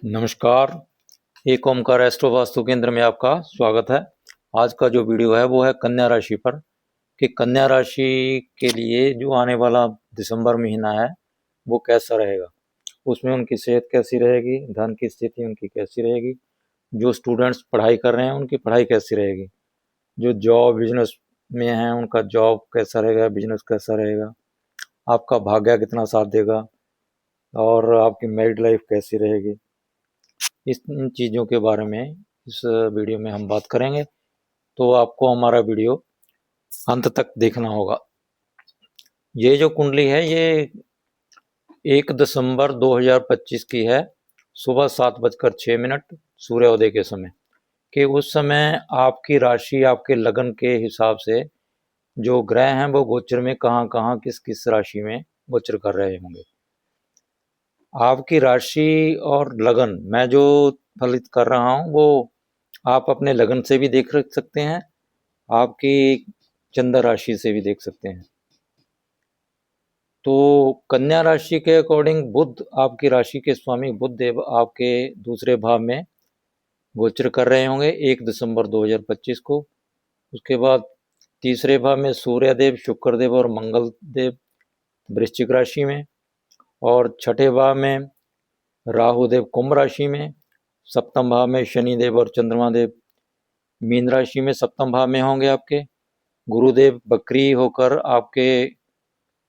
नमस्कार। एक ओमकार एस्ट्रो वास्तु केंद्र में आपका स्वागत है। आज का जो वीडियो है वो है कन्या राशि पर कि कन्या राशि के लिए जो आने वाला दिसंबर महीना है वो कैसा रहेगा, उसमें उनकी सेहत कैसी रहेगी, धन की स्थिति उनकी कैसी रहेगी, जो स्टूडेंट्स पढ़ाई कर रहे हैं उनकी पढ़ाई कैसी रहेगी, जो जॉब बिजनेस में हैं उनका जॉब कैसा रहेगा, बिजनेस कैसा रहेगा, आपका भाग्य कितना साथ देगा और आपकी मैरिड लाइफ कैसी रहेगी। इन चीज़ों के बारे में इस वीडियो में हम बात करेंगे, तो आपको हमारा वीडियो अंत तक देखना होगा। ये जो कुंडली है ये 1 दिसंबर 2025 की है, सुबह 7:06 सूर्योदय के समय कि उस समय आपकी राशि आपके लगन के हिसाब से जो ग्रह हैं वो गोचर में कहाँ कहाँ किस किस राशि में गोचर कर रहे होंगे। आपकी राशि और लगन मैं जो फलित कर रहा हूँ वो आप अपने लगन से भी देख सकते हैं, आपकी चंद्र राशि से भी देख सकते हैं। तो कन्या राशि के अकॉर्डिंग बुध आपकी राशि के स्वामी बुध देव आपके दूसरे भाव में गोचर कर रहे होंगे 1 दिसंबर 2025 को। उसके बाद तीसरे भाव में सूर्य देव, शुक्र देव और मंगल देव वृश्चिक राशि में, और छठे भाव में राहु देव कुंभ राशि में, सप्तम भाव में शनि देव और चंद्रमा देव मीन राशि में सप्तम भाव में होंगे आपके। गुरुदेव बकरी होकर आपके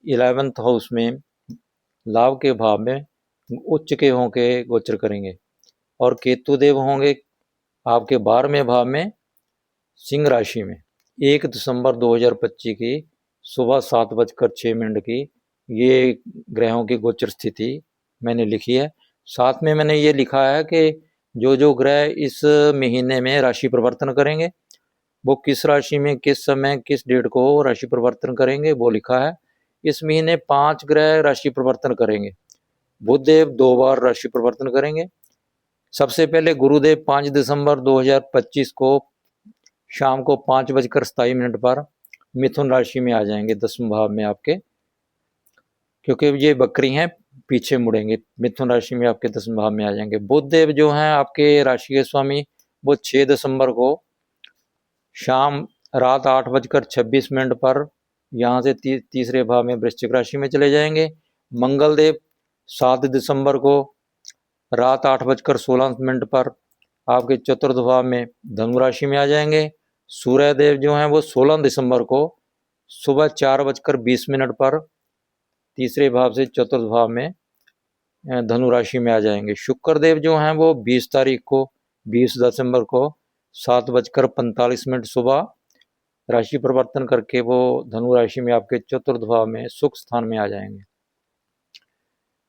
11th हाउस में लाभ के भाव में उच्च के होके गोचर करेंगे, और केतु देव होंगे आपके 12वें भाव में सिंह राशि में 1 दिसंबर 2025 की सुबह 7:06 की ये ग्रहों की गोचर स्थिति मैंने लिखी है। साथ में मैंने ये लिखा है कि जो जो ग्रह इस महीने में राशि परिवर्तन करेंगे वो किस राशि में किस समय किस डेट को राशि परिवर्तन करेंगे वो लिखा है। इस महीने 5 ग्रह राशि परिवर्तन करेंगे। बुधदेव 2 बार राशि परिवर्तन करेंगे। सबसे पहले गुरुदेव 5 दिसंबर 2025 को शाम को 5:27 पर मिथुन राशि में आ जाएंगे 10वें भाव में आपके, क्योंकि ये बकरी हैं पीछे मुड़ेंगे, मिथुन राशि में आपके 10वें भाव में आ जाएंगे। बुधदेव जो हैं आपके राशि के स्वामी वो 6 दिसंबर को शाम रात 8:26 पर यहाँ से तीसरे भाव में वृश्चिक राशि में चले जाएंगे। मंगल देव 7 दिसंबर को रात 8:16 पर आपके चतुर्थ भाव में धनु राशि में आ जाएंगे। सूर्य देव जो हैं वो 16 दिसंबर को सुबह 4:20 पर तीसरे भाव से चतुर्थ भाव में धनु राशि में आ जाएंगे। शुक्र देव जो हैं वो 20 तारीख को 20 दिसंबर को 7:45 सुबह राशि परिवर्तन करके वो धनु राशि में आपके चतुर्थ भाव में सुख स्थान में आ जाएंगे।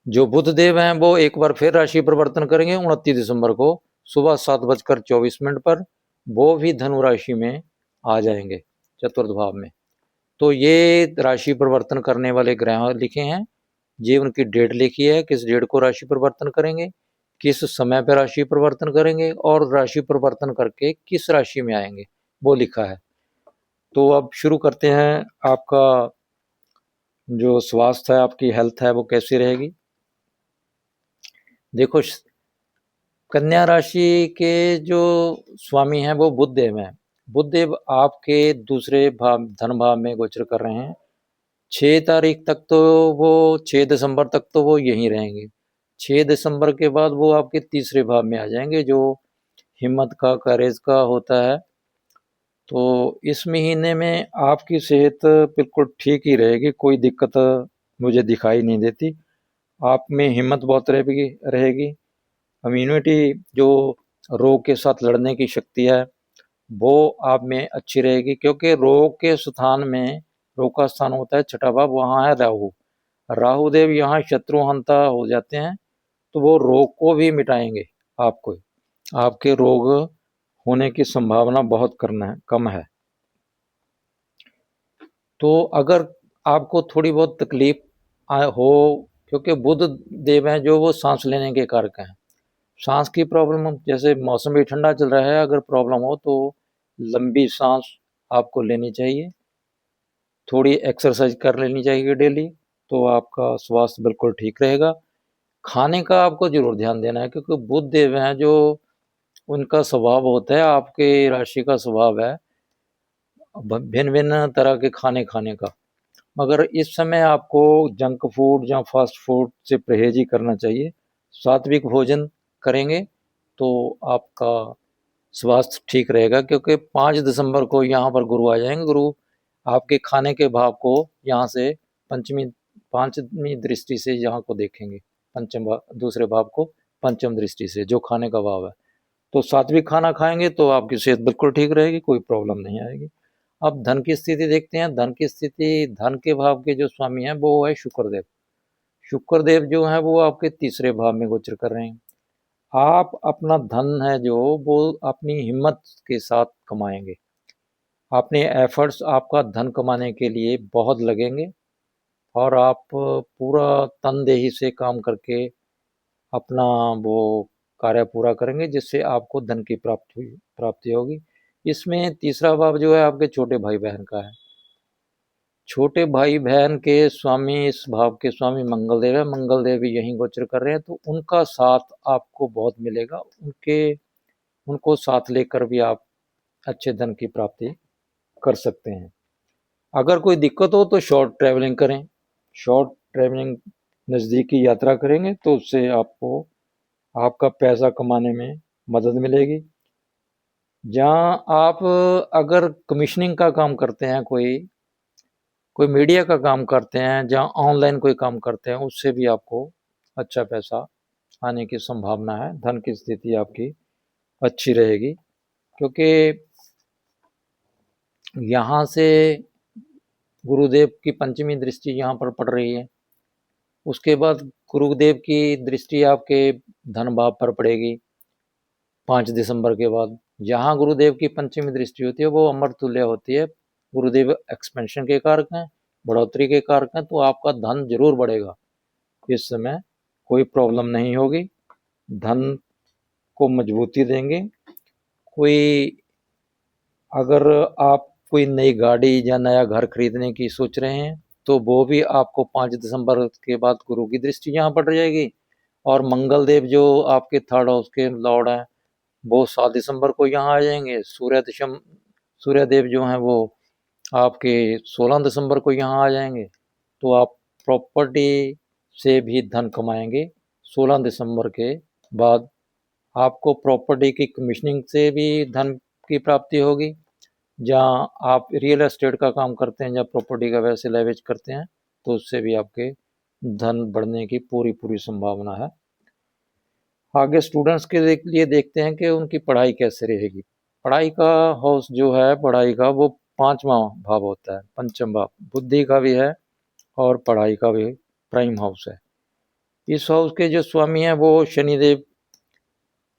जो बुध देव हैं वो एक बार फिर राशि परिवर्तन करेंगे 29 दिसंबर को सुबह 7:24 पर, वो भी धनु राशि में आ जाएंगे चतुर्थ भाव में। तो ये राशि परिवर्तन करने वाले ग्रह लिखे हैं, ये उनकी डेट लिखी है, किस डेट को राशि परिवर्तन करेंगे, किस समय पर राशि परिवर्तन करेंगे और राशि परिवर्तन करके किस राशि में आएंगे वो लिखा है। तो अब शुरू करते हैं। आपका जो स्वास्थ्य है, आपकी हेल्थ है वो कैसी रहेगी। देखो, कन्या राशि के जो स्वामी हैं वो बुध देव हैं। बुध देव आपके दूसरे भाव धन भाव में गोचर कर रहे हैं। 6 तारीख तक तो वो 6 दिसंबर तक तो वो यहीं रहेंगे। 6 दिसंबर के बाद वो आपके तीसरे भाव में आ जाएंगे जो हिम्मत का, करेज का होता है। तो इस महीने में आपकी सेहत बिल्कुल ठीक ही रहेगी, कोई दिक्कत मुझे दिखाई नहीं देती। आप में हिम्मत बहुत रहेगी। इम्यूनिटी जो रोग के साथ लड़ने की शक्ति है वो आप में अच्छी रहेगी, क्योंकि रोग के स्थान में, रोग का स्थान होता है छठा भाव, वहाँ है राहु। राहु देव यहाँ शत्रुहंता हो जाते हैं, तो वो रोग को भी मिटाएंगे। आपको आपके रोग होने की संभावना बहुत कम है। तो अगर आपको थोड़ी बहुत तकलीफ हो, क्योंकि बुध देव हैं जो वो सांस लेने के कारक हैं, सांस की प्रॉब्लम, जैसे मौसम भी ठंडा चल रहा है, अगर प्रॉब्लम हो तो लंबी सांस आपको लेनी चाहिए, थोड़ी एक्सरसाइज कर लेनी चाहिए डेली, तो आपका स्वास्थ्य बिल्कुल ठीक रहेगा। खाने का आपको जरूर ध्यान देना है, क्योंकि बुध देव हैं जो उनका स्वभाव होता है, आपके राशि का स्वभाव है भिन्न भिन्न तरह के खाने खाने का। मगर इस समय आपको जंक फूड या फास्ट फूड से परहेज ही करना चाहिए। सात्विक भोजन करेंगे तो आपका स्वास्थ्य ठीक रहेगा, क्योंकि 5 दिसंबर को यहाँ पर गुरु आ जाएंगे। गुरु आपके खाने के भाव को यहाँ से पंचमी पांचवी दृष्टि से यहाँ को देखेंगे, पंचम दूसरे भाव को पंचम दृष्टि से, जो खाने का भाव है। तो सात्विक खाना खाएंगे तो आपकी सेहत बिल्कुल ठीक रहेगी, कोई प्रॉब्लम नहीं आएगी। अब धन की स्थिति देखते हैं। धन की स्थिति, धन के भाव के जो स्वामी हैं वो है शुक्रदेव। शुक्रदेव जो है वो आपके तीसरे भाव में गोचर कर रहे हैं। आप अपना धन है जो वो अपनी हिम्मत के साथ कमाएंगे। अपने एफर्ट्स आपका धन कमाने के लिए बहुत लगेंगे और आप पूरा तनदेही से काम करके अपना वो कार्य पूरा करेंगे, जिससे आपको धन की प्राप्ति होगी। इसमें तीसरा भाव जो है आपके छोटे भाई बहन का है। छोटे भाई बहन के स्वामी, इस भाव के स्वामी मंगलदेव है। मंगलदेव भी यहीं गोचर कर रहे हैं, तो उनका साथ आपको बहुत मिलेगा। उनको साथ लेकर भी आप अच्छे धन की प्राप्ति कर सकते हैं। अगर कोई दिक्कत हो तो शॉर्ट ट्रैवलिंग करें। शॉर्ट ट्रैवलिंग, नज़दीकी यात्रा करेंगे तो उससे आपको आपका पैसा कमाने में मदद मिलेगी। जहाँ आप अगर कमीशनिंग का काम करते हैं, कोई मीडिया का काम करते हैं, जहाँ ऑनलाइन कोई काम करते हैं, उससे भी आपको अच्छा पैसा आने की संभावना है। धन की स्थिति आपकी अच्छी रहेगी, क्योंकि यहाँ से गुरुदेव की पंचमी दृष्टि यहाँ पर पड़ रही है। उसके बाद गुरुदेव की दृष्टि आपके धन भाव पर पड़ेगी 5 दिसंबर के बाद। जहाँ गुरुदेव की पंचमी दृष्टि होती है वो अमरतुल्य होती है। गुरुदेव एक्सपेंशन के कारक हैं, बढ़ोतरी के कारक हैं, तो आपका धन जरूर बढ़ेगा। इस समय कोई प्रॉब्लम नहीं होगी, धन को मजबूती देंगे। कोई अगर आप कोई नई गाड़ी या नया घर खरीदने की सोच रहे हैं तो वो भी आपको 5 दिसंबर के बाद गुरु की दृष्टि यहाँ पड़ जाएगी। और मंगल देव जो आपके थर्ड हाउस के लॉर्ड हैं वो 7 दिसंबर को यहाँ आ जाएंगे। सूर्य देव जो हैं वो आपके 16 दिसंबर को यहाँ आ जाएंगे। तो आप प्रॉपर्टी से भी धन कमाएंगे 16 दिसंबर के बाद। आपको प्रॉपर्टी की कमीशनिंग से भी धन की प्राप्ति होगी। जहाँ आप रियल एस्टेट का काम करते हैं या प्रॉपर्टी का वैसे लेवेज करते हैं तो उससे भी आपके धन बढ़ने की पूरी संभावना है। आगे स्टूडेंट्स के लिए देखते हैं कि उनकी पढ़ाई कैसे रहेगी। पढ़ाई का हाउस जो है, पढ़ाई का वो 5वां भाव होता है, पंचम भाव। बुद्धि का भी है और पढ़ाई का भी प्राइम हाउस है। इस हाउस के जो स्वामी हैं वो शनिदेव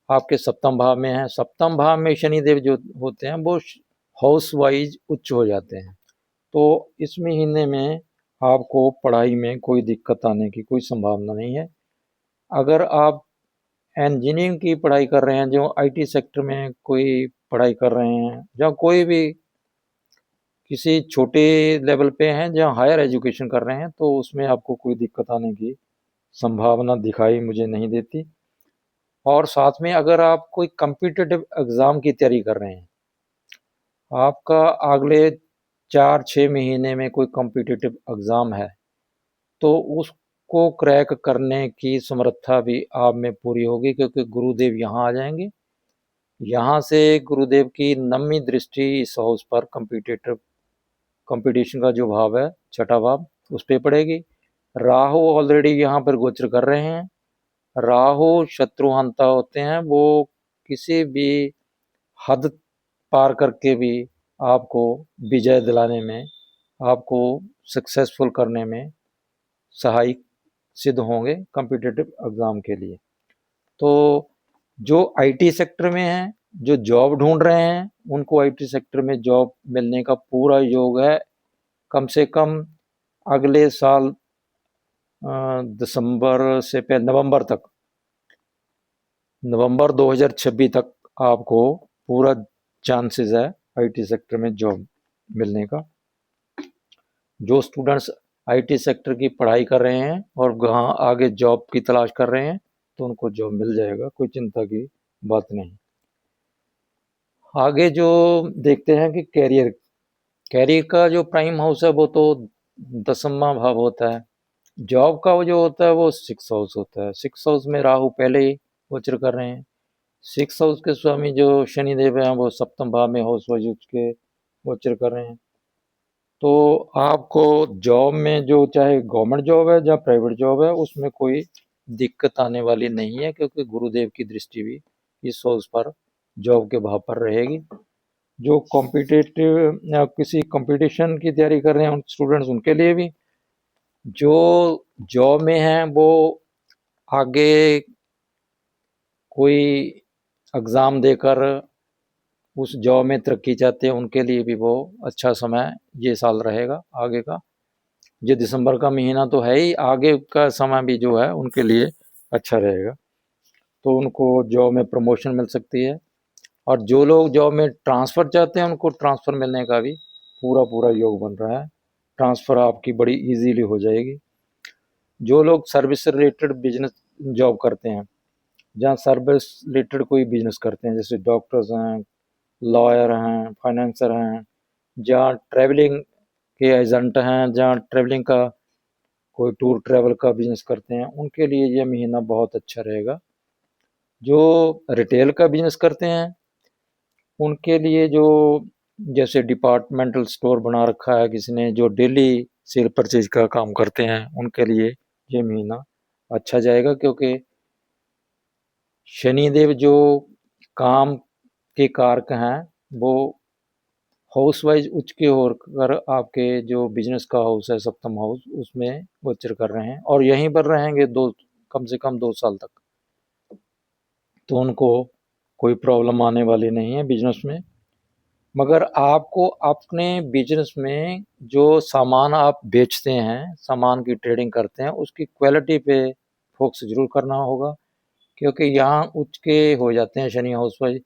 आपके सप्तम भाव में है। सप्तम भाव में शनिदेव जो होते हैं वो हाउस वाइज उच्च हो जाते हैं। तो इस महीने में आपको पढ़ाई में कोई दिक्कत आने की कोई संभावना नहीं है। अगर आप इंजीनियरिंग की पढ़ाई कर रहे हैं, जो आईटी सेक्टर में कोई पढ़ाई कर रहे हैं, या कोई भी किसी छोटे लेवल पे हैं जहाँ हायर एजुकेशन कर रहे हैं, तो उसमें आपको कोई दिक्कत आने की संभावना दिखाई मुझे नहीं देती। और साथ में अगर आप कोई कम्पिटिटिव एग्ज़ाम की तैयारी कर रहे हैं, आपका अगले 4-6 महीने में कोई कॉम्पिटिटिव एग्ज़ाम है, तो उसको क्रैक करने की समर्था भी आप में पूरी होगी, क्योंकि गुरुदेव यहाँ आ जाएंगे। यहाँ से गुरुदेव की 9वीं दृष्टि इस हाउस पर कंपटीशन का जो भाव है, छठा भाव, उस पर पड़ेगी। राहु ऑलरेडी यहाँ पर गोचर कर रहे हैं। राहु शत्रुहंता होते हैं, वो किसी भी हद पार करके भी आपको विजय दिलाने में, आपको सक्सेसफुल करने में सहायक सिद्ध होंगे कॉम्पिटिटिव एग्ज़ाम के लिए। तो जो आईटी सेक्टर में हैं, जो जॉब ढूंढ रहे हैं, उनको आईटी सेक्टर में जॉब मिलने का पूरा योग है। कम से कम अगले साल दिसंबर से पहले नवंबर 2026 तक आपको पूरा चांसेस है आईटी सेक्टर में जॉब मिलने का। जो स्टूडेंट्स आईटी सेक्टर की पढ़ाई कर रहे हैं और वहाँ आगे जॉब की तलाश कर रहे हैं तो उनको जॉब मिल जाएगा, कोई चिंता की बात नहीं। आगे जो देखते हैं कि कैरियर कैरियर का जो प्राइम हाउस है वो तो 10वां भाव होता है। जॉब का वो जो होता है वो 6 हाउस होता है। 6 हाउस में राहु पहले ही गोचर कर रहे हैं। 6 हाउस के स्वामी जो शनिदेव हैं वो 7वें भाव में हाउस वाइज के गोचर कर रहे हैं। तो आपको जॉब में जो चाहे गवर्नमेंट जॉब है या प्राइवेट जॉब है उसमें कोई दिक्कत आने वाली नहीं है, क्योंकि गुरुदेव की दृष्टि भी इस हाउस पर जॉब के भाव पर रहेगी। जो कॉम्पिटिटिव या किसी कंपटीशन की तैयारी कर रहे हैं स्टूडेंट्स उनके लिए भी, जो जॉब में हैं वो आगे कोई एग्ज़ाम देकर उस जॉब में तरक्की चाहते हैं उनके लिए भी वो अच्छा समय ये साल रहेगा आगे का। ये दिसंबर का महीना तो है ही, आगे का समय भी जो है उनके लिए अच्छा रहेगा। तो उनको जॉब में प्रमोशन मिल सकती है, और जो लोग जॉब में ट्रांसफ़र चाहते हैं उनको ट्रांसफ़र मिलने का भी पूरा पूरा योग बन रहा है। ट्रांसफ़र आपकी बड़ी इजीली हो जाएगी। जो लोग सर्विस से रिलेटेड बिजनेस जॉब करते हैं, जहाँ सर्विस रिलेटेड कोई बिजनेस करते हैं, जैसे डॉक्टर्स हैं, लॉयर हैं, फाइनेंसर हैं, जहाँ ट्रैवलिंग के एजेंट हैं, जहाँ ट्रैवलिंग का कोई टूर ट्रैवल का बिजनेस करते हैं, उनके लिए ये महीना बहुत अच्छा रहेगा। जो रिटेल का बिजनेस करते हैं उनके लिए, जो जैसे डिपार्टमेंटल स्टोर बना रखा है किसी ने, जो डेली सेल परचेज का काम करते हैं, उनके लिए ये महीना अच्छा जाएगा, क्योंकि शनिदेव जो काम के कारक हैं वो हाउस वाइज उच्च की ओर कर आपके जो बिजनेस का हाउस है 7वां हाउस उसमें गोचर कर रहे हैं, और यहीं पर रहेंगे कम से कम 2 साल तक। तो उनको कोई प्रॉब्लम आने वाली नहीं है बिजनेस में। मगर आपको अपने बिजनेस में जो सामान आप बेचते हैं, सामान की ट्रेडिंग करते हैं, उसकी क्वालिटी पे फोकस जरूर करना होगा, क्योंकि यहाँ उच्च के हो जाते हैं शनि हाउस वाइज,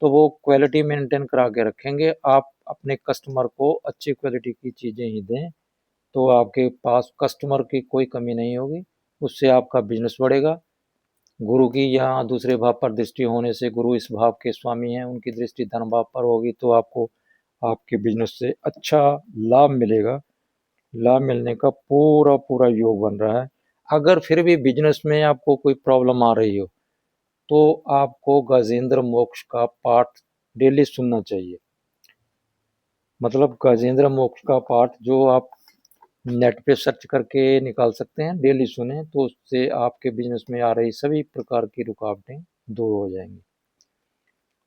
तो वो क्वालिटी मेंटेन करा के रखेंगे। आप अपने कस्टमर को अच्छी क्वालिटी की चीज़ें ही दें, तो आपके पास कस्टमर की कोई कमी नहीं होगी, उससे आपका बिजनेस बढ़ेगा। गुरु की यहाँ दूसरे भाव पर दृष्टि होने से, गुरु इस भाव के स्वामी हैं, उनकी दृष्टि धन भाव पर होगी, तो आपको आपके बिजनेस से अच्छा लाभ मिलेगा। लाभ मिलने का पूरा पूरा योग बन रहा है। अगर फिर भी बिजनेस में आपको कोई प्रॉब्लम आ रही हो तो आपको गजेंद्र मोक्ष का पाठ डेली सुनना चाहिए। मतलब गजेंद्र मोक्ष का पाठ जो आप नेट पे सर्च करके निकाल सकते हैं, डेली सुने तो उससे आपके बिजनेस में आ रही सभी प्रकार की रुकावटें दूर हो जाएंगी।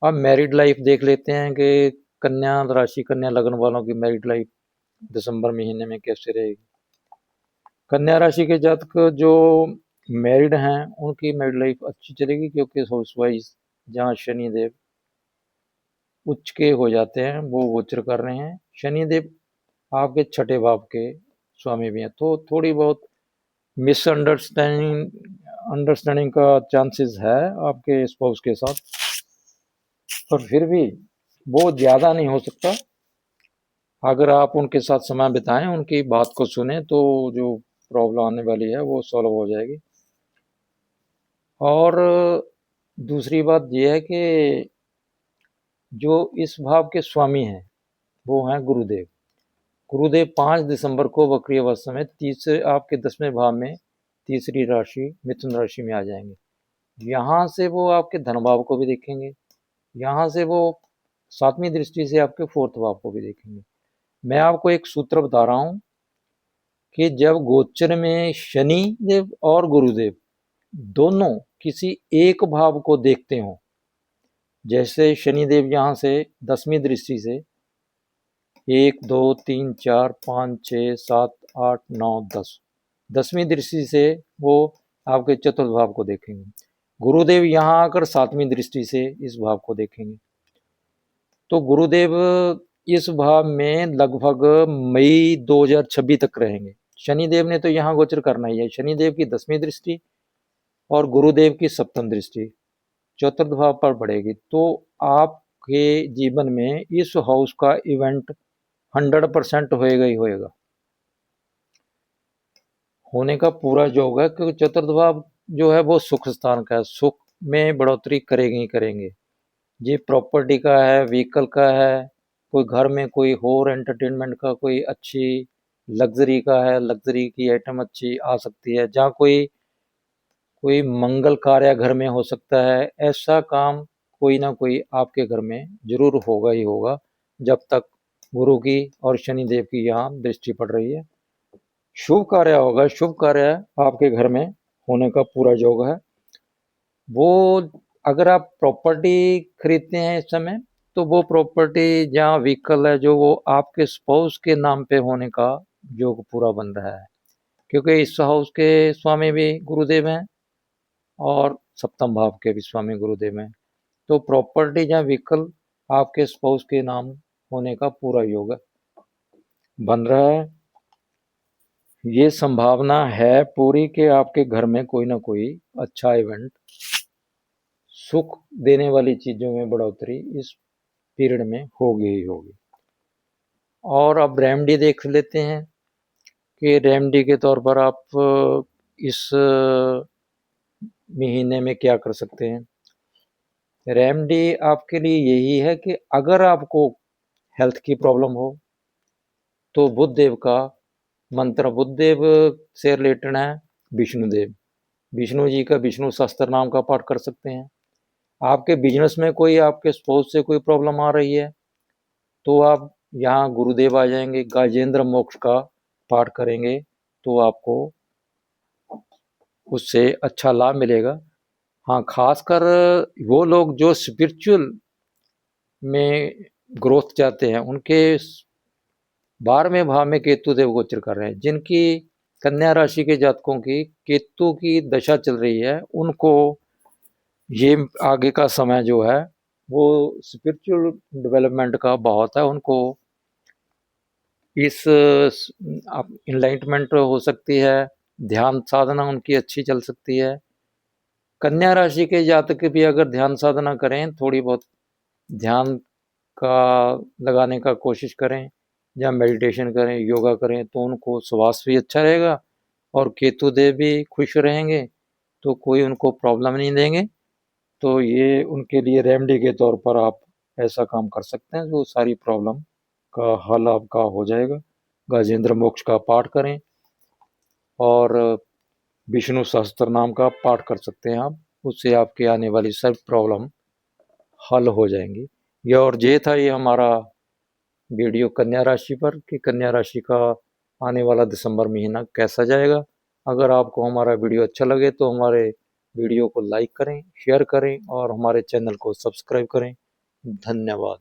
अब मैरिड लाइफ देख लेते हैं कि कन्या राशि, कन्या लग्न वालों की मैरिड लाइफ दिसंबर महीने में कैसे रहेगी। कन्या राशि के जातक जो मैरिड हैं उनकी मैरिड लाइफ अच्छी चलेगी, क्योंकि हाउस वाइज जहाँ शनिदेव उच्च के हो जाते हैं वो गोचर कर रहे हैं। शनिदेव आपके 6ठे भाव के स्वामी भी हैं, तो थोड़ी बहुत मिसअंडरस्टैंडिंग अंडरस्टैंडिंग का चांसेस है आपके स्पाउस के साथ, पर फिर भी वो ज़्यादा नहीं हो सकता। अगर आप उनके साथ समय बिताएं, उनकी बात को सुने, तो जो प्रॉब्लम आने वाली है वो सॉल्व हो जाएगी। और दूसरी बात यह है कि जो इस भाव के स्वामी हैं वो हैं गुरुदेव। गुरुदेव 5 दिसंबर को वक्री अवस्था में तीसरे आपके 10वें भाव में तीसरी राशि मिथुन राशि में आ जाएंगे। यहाँ से वो आपके धन भाव को भी देखेंगे, यहाँ से वो 7वीं दृष्टि से आपके 4th भाव को भी देखेंगे। मैं आपको एक सूत्र बता रहा हूँ कि जब गोचर में शनि देव और गुरुदेव दोनों किसी एक भाव को देखते हों, जैसे शनिदेव यहाँ से 10वीं दृष्टि से 1 2 3 4 5 6 7 8 9 10 10वीं दृष्टि से वो आपके चतुर्थ भाव को देखेंगे। गुरुदेव यहाँ आकर 7वीं दृष्टि से इस भाव को देखेंगे। तो गुरुदेव इस भाव में लगभग मई 2026 तक रहेंगे। शनिदेव ने तो यहाँ गोचर करना ही है। शनिदेव की 10वीं दृष्टि और गुरुदेव की 7वीं दृष्टि चतुर्थ भाव पर बढ़ेगी, तो आपके जीवन में इस हाउस का इवेंट 100% होएगा ही होएगा। होने का पूरा योग है, क्योंकि चतुर्थ भाव जो है वो सुख स्थान का है, सुख में बढ़ोतरी करेंगे ही करेंगे। ये प्रॉपर्टी का है, व्हीकल का है, कोई घर में कोई और एंटरटेनमेंट का कोई अच्छी लग्जरी का है, लग्जरी की आइटम अच्छी आ सकती है, जहाँ कोई कोई मंगल कार्य घर में हो सकता है। ऐसा काम कोई ना कोई आपके घर में जरूर होगा ही होगा, जब तक गुरु की और शनिदेव की यहाँ दृष्टि पड़ रही है। शुभ कार्य होगा, शुभ कार्य आपके घर में होने का पूरा योग है। वो अगर आप प्रॉपर्टी खरीदते हैं इस समय, तो वो प्रॉपर्टी जहाँ व्हीकल है जो वो आपके स्पाउस के नाम पे होने का योग पूरा बन रहा है, क्योंकि इस हाउस के स्वामी भी गुरुदेव हैं और सप्तम भाव के भी स्वामी गुरुदेव हैं। तो प्रॉपर्टी या व्हीकल आपके स्पाउस के नाम होने का पूरा योग बन रहा है। ये संभावना है पूरी कि आपके घर में कोई ना कोई अच्छा इवेंट, सुख देने वाली चीजों में बढ़ोतरी इस पीरियड में होगी ही होगी। और अब रेमेडी देख लेते हैं कि रेमेडी के तौर पर आप इस महीने में क्या कर सकते हैं। रेमेडी आपके लिए यही है कि अगर आपको हेल्थ की प्रॉब्लम हो तो बुद्धदेव का मंत्र, बुद्धदेव से रिलेटेड है विष्णुदेव, विष्णु जी का विष्णु सहस्त्र नाम का पाठ कर सकते हैं। आपके बिजनेस में कोई आपके स्पोर्ट्स से कोई प्रॉब्लम आ रही है तो आप यहाँ गुरुदेव आ जाएंगे, गाजेंद्र मोक्ष का पाठ करेंगे तो आपको उससे अच्छा लाभ मिलेगा। हाँ, खासकर वो लोग जो स्पिरिचुअल में ग्रोथ चाहते हैं, उनके 12वें भाव में केतु देव गोचर कर रहे हैं। जिनकी कन्या राशि के जातकों की केतु की दशा चल रही है, उनको ये आगे का समय जो है वो स्पिरिचुअल डेवलपमेंट का बहुत है। उनको इस इनलाइटमेंट हो सकती है, ध्यान साधना उनकी अच्छी चल सकती है। कन्या राशि के जातक भी अगर ध्यान साधना करें, थोड़ी बहुत ध्यान का लगाने का कोशिश करें या मेडिटेशन करें, योगा करें, तो उनको स्वास्थ्य भी अच्छा रहेगा और केतु देव भी खुश रहेंगे, तो कोई उनको प्रॉब्लम नहीं देंगे। तो ये उनके लिए रेमेडी के तौर पर आप ऐसा काम कर सकते हैं, जो सारी प्रॉब्लम का हल आपका हो जाएगा। गाजेंद्र मोक्ष का पाठ करें और विष्णु सहस्त्र नाम का पाठ कर सकते हैं आप, उससे आपके आने वाली सब प्रॉब्लम हल हो जाएंगी। ये था ये हमारा वीडियो कन्या राशि पर, कि कन्या राशि का आने वाला दिसंबर महीना कैसा जाएगा। अगर आपको हमारा वीडियो अच्छा लगे तो हमारे वीडियो को लाइक करें, शेयर करें और हमारे चैनल को सब्सक्राइब करें। धन्यवाद।